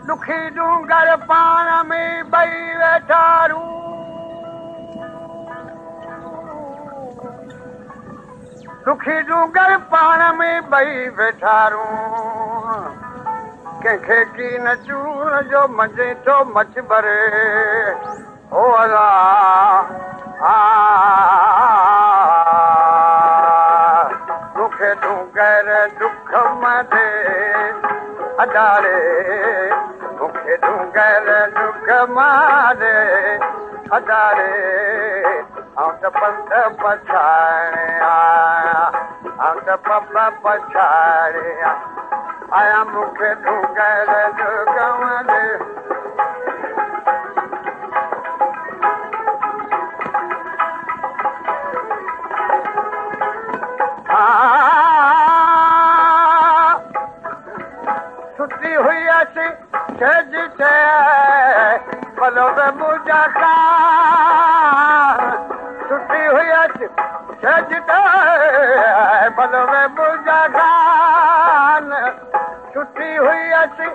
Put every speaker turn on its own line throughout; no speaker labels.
दुखी डूंगर पाण में ॿई वेठारू दुखी डूंगर पाण में ॿई वेठारू कंहिंखे की न चूर जो मज़े थो मच भरे ओ अला मूंखे डूंगर दुख मथे अदारे मूंखे डूंगर दुख मारे अदारे आऊं त पंध पछाड़े आया आऊं त पप पछाड़े आया मूंखे डूंगर दुख मारे छुट्टी हुई अची छज भलो में मुंहिंजा छुट्टी हुई अची छज भलो में मुंहिंजा छुट्टी हुई अची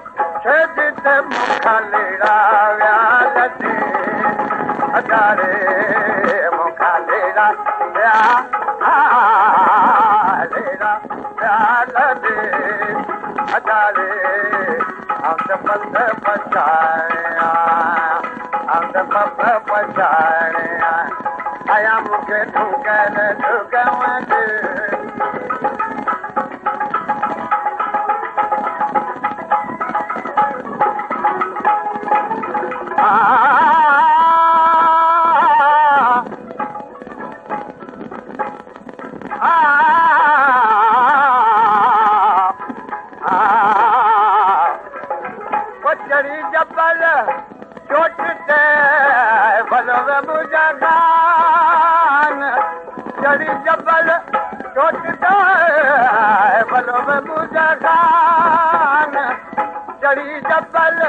छज मूंखां लेड़ा वियाल हज़ारे मूंखां लेड़ा विया लेड़ा वियाल हज़ारे आऊं त पंध पछाड़े आऊं त पप पछाड़े आया मूंखे डूंगर दुख मथे चढ़ी जबल चोट ते भलो में मुंहिंजा चढ़ी जबल चोट ते भलो में मुंहिंजा चढ़ी जबल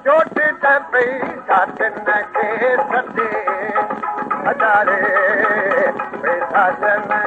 चोट ते पई साथिन खे सॾे हज़ारे पई साथिन